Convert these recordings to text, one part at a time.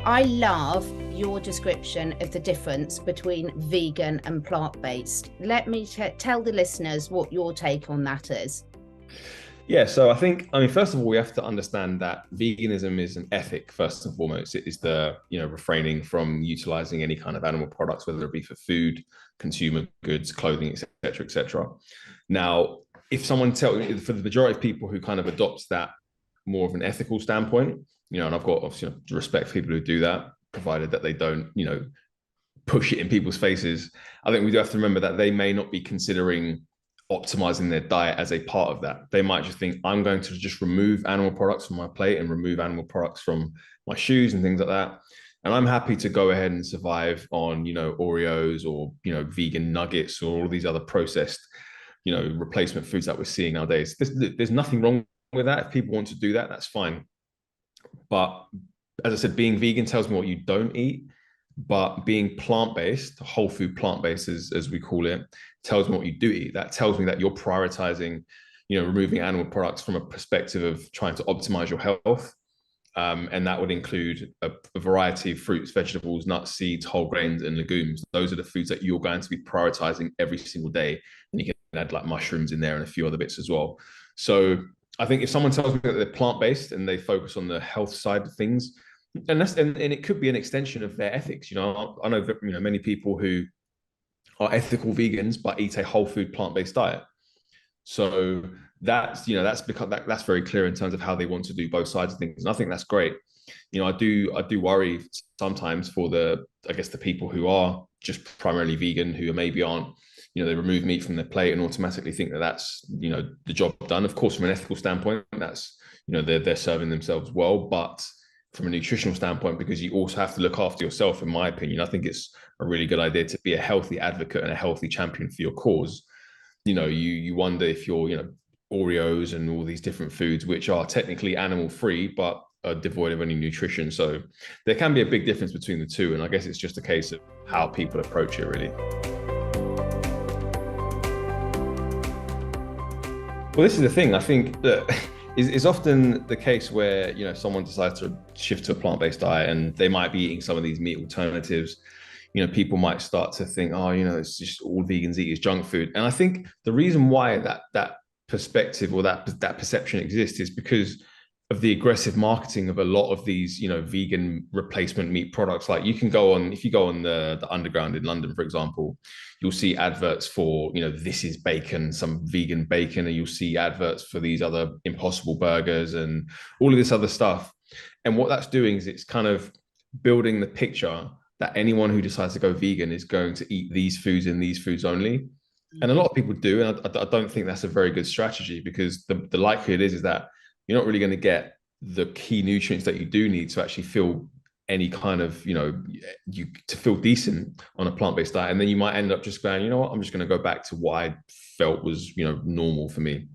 I love your description of the difference between vegan and plant-based. Let me tell the listeners what your take on that is. Yeah, so I mean, first of all, we have to understand that veganism is an ethic, first and foremost. It is the, refraining from utilizing any kind of animal products, whether it be for food, consumer goods, clothing, et cetera. Now, if someone for the majority of people who kind of adopt that more of an ethical standpoint, and I've got obviously respect for people who do that, provided that they don't, push it in people's faces. I think we do have to remember that they may not be considering optimizing their diet as a part of that. They might just think, I'm going to just remove animal products from my plate and remove animal products from my shoes and things like that. And I'm happy to go ahead and survive on, Oreos or, vegan nuggets or all these other processed, replacement foods that we're seeing nowadays. There's nothing wrong with that. If people want to do that, that's fine. But as I said, being vegan tells me what you don't eat. But being plant-based, whole food plant-based as we call it, tells me what you do eat. That tells me that you're prioritizing, removing animal products from a perspective of trying to optimize your health. And that would include a variety of fruits, vegetables, nuts, seeds, whole grains, and legumes. Those are the foods that you're going to be prioritizing every single day. And you can add like mushrooms in there and a few other bits as well. So I think if someone tells me that they're plant-based and they focus on the health side of things, and it could be an extension of their ethics. I know that, many people who are ethical vegans but eat a whole food plant-based diet. So that's very clear in terms of how they want to do both sides of things, and I think that's great. I do worry sometimes for the people who are just primarily vegan, who maybe aren't, they remove meat from their plate and automatically think that that's the job done. Of course, from an ethical standpoint, that's they're serving themselves well, but from a nutritional standpoint, because you also have to look after yourself, in my opinion, I think it's a really good idea to be a healthy advocate and a healthy champion for your cause. You wonder if you're, Oreos and all these different foods, which are technically animal free, but are devoid of any nutrition. So there can be a big difference between the two. And I guess it's just a case of how people approach it, really. Well, this is the thing. I think that is often the case where, someone decides to shift to a plant-based diet and they might be eating some of these meat alternatives. People might start to think, oh, it's just all vegans eat is junk food. And I think the reason why that perspective or that perception exists is because of the aggressive marketing of a lot of these, vegan replacement meat products. Like if you go on the underground in London, for example, you'll see adverts for, this is bacon, some vegan bacon, and you'll see adverts for these other Impossible burgers and all of this other stuff. And what that's doing is it's kind of building the picture that anyone who decides to go vegan is going to eat these foods and these foods only. And a lot of people do. And I don't think that's a very good strategy, because the likelihood is that you're not really going to get the key nutrients that you do need to actually feel any kind of, to feel decent on a plant-based diet. And then you might end up just going, I'm just going to go back to what I felt was, normal for me.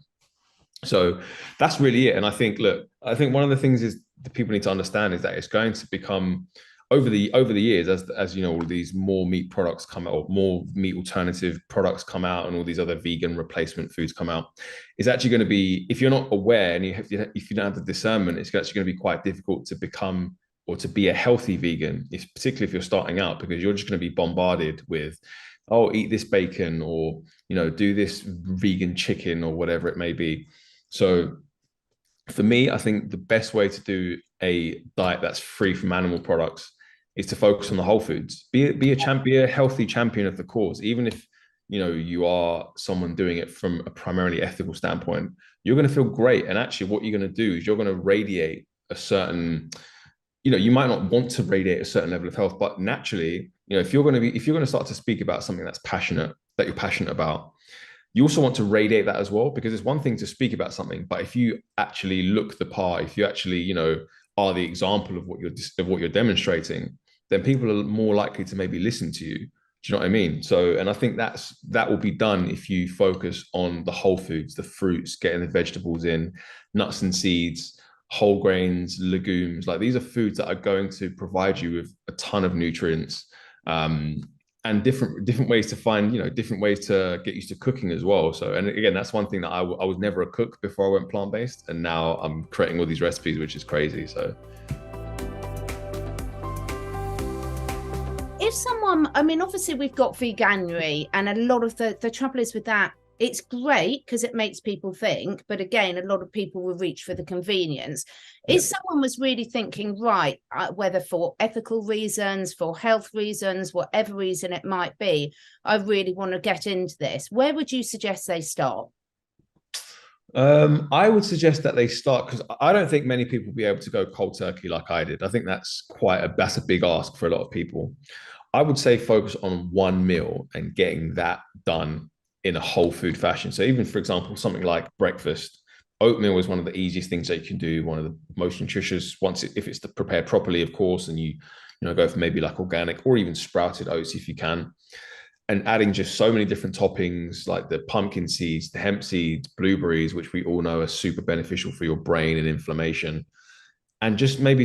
So that's really it. And I think one of the things is that people need to understand is that it's going to become over the years, as all these more meat products come out, or more meat alternative products come out, and all these other vegan replacement foods come out, it's actually going to be, if you're not aware and if you don't have the discernment, it's actually going to be quite difficult to become or to be a healthy vegan, particularly if you're starting out, because you're just going to be bombarded with, oh, eat this bacon, or do this vegan chicken, or whatever it may be. So for me, I think the best way to do a diet that's free from animal products is to focus on the whole foods. Be a healthy champion of the cause. Even if you are someone doing it from a primarily ethical standpoint, you're going to feel great. And actually, what you're going to do is you're going to radiate a certain, you might not want to radiate a certain level of health, but naturally, if you're going to start to speak about something that you're passionate about, you also want to radiate that as well, because it's one thing to speak about something, but if you actually look the part, if you actually, are the example of what you're demonstrating, then people are more likely to maybe listen to you. Do you know what I mean? So, and I think that will be done if you focus on the whole foods, the fruits, getting the vegetables in, nuts and seeds, whole grains, legumes. Like, these are foods that are going to provide you with a ton of nutrients, and different ways to find, different ways to get used to cooking as well. So, and again, that's one thing that I was never a cook before I went plant-based, and now I'm creating all these recipes, which is crazy. So if someone, I mean, obviously we've got Veganuary, and a lot of the trouble is with that, it's great because it makes people think, but again, a lot of people will reach for the convenience. If someone was really thinking, right, whether for ethical reasons, for health reasons, whatever reason it might be, I really want to get into this, where would you suggest they start? I would suggest that they start, because I don't think many people will be able to go cold turkey like I did. I think that's a big ask for a lot of people. I would say focus on one meal and getting that done in a whole food fashion. So even, for example, something like breakfast, oatmeal is one of the easiest things that you can do. One of the most nutritious, if it's prepared properly, of course, and you go for maybe like organic or even sprouted oats if you can. And adding just so many different toppings like the pumpkin seeds, the hemp seeds, blueberries, which we all know are super beneficial for your brain and inflammation. And just make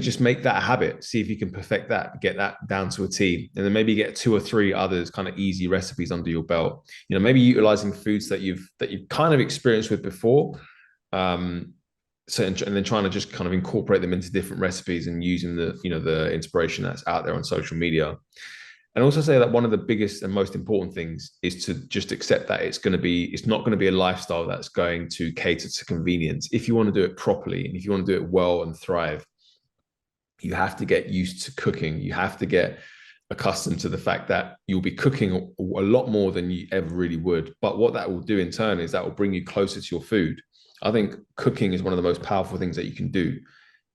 that a habit. See if you can perfect that, get that down to a T, and then maybe get 2 or 3 others kind of easy recipes under your belt. Maybe utilizing foods that you've kind of experienced with before. And then trying to just kind of incorporate them into different recipes and using the inspiration that's out there on social media. And also say that one of the biggest and most important things is to just accept that it's not going to be a lifestyle that's going to cater to convenience. If you want to do it properly and if you want to do it well and thrive, you have to get used to cooking. You have to get accustomed to the fact that you'll be cooking a lot more than you ever really would. But what that will do in turn is that will bring you closer to your food. I think cooking is one of the most powerful things that you can do.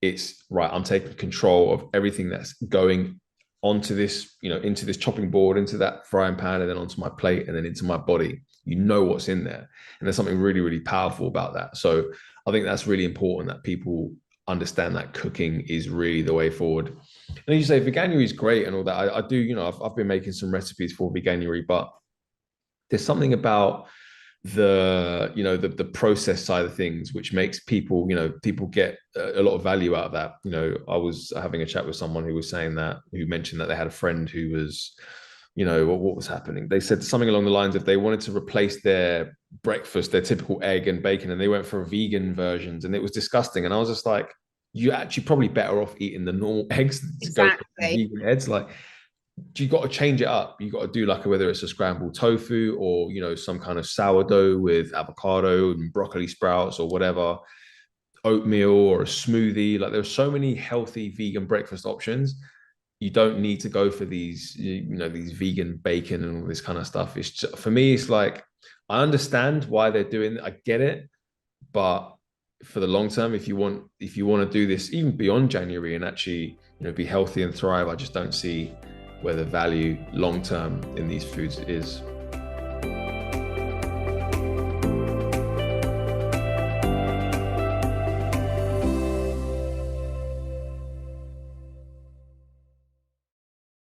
It's right, I'm taking control of everything that's going onto this, into this chopping board, into that frying pan, and then onto my plate, and then into my body. What's in there. And there's something really, really powerful about that. So I think that's really important that people understand that cooking is really the way forward. And you say Veganuary is great and all that. I do, I've been making some recipes for Veganuary, but there's something about the process side of things which makes people get a lot of value out of that. I was having a chat with someone who mentioned that they had a friend who was, what was happening. They said something along the lines of they wanted to replace their breakfast, their typical egg and bacon, and they went for vegan versions, and it was disgusting. And I was just like, you're actually probably better off eating the normal eggs to go for vegan eggs. Like, you got to change it up. You got to do whether it's a scrambled tofu or some kind of sourdough with avocado and broccoli sprouts or whatever, oatmeal or a smoothie. Like, there's so many healthy vegan breakfast options. You don't need to go for these these vegan bacon and all this kind of stuff. It's just, for me, it's like, I understand why they're doing it. I get it, but for the long term, if you want to do this even beyond January and actually be healthy and thrive, I just don't see where the value long term in these foods is.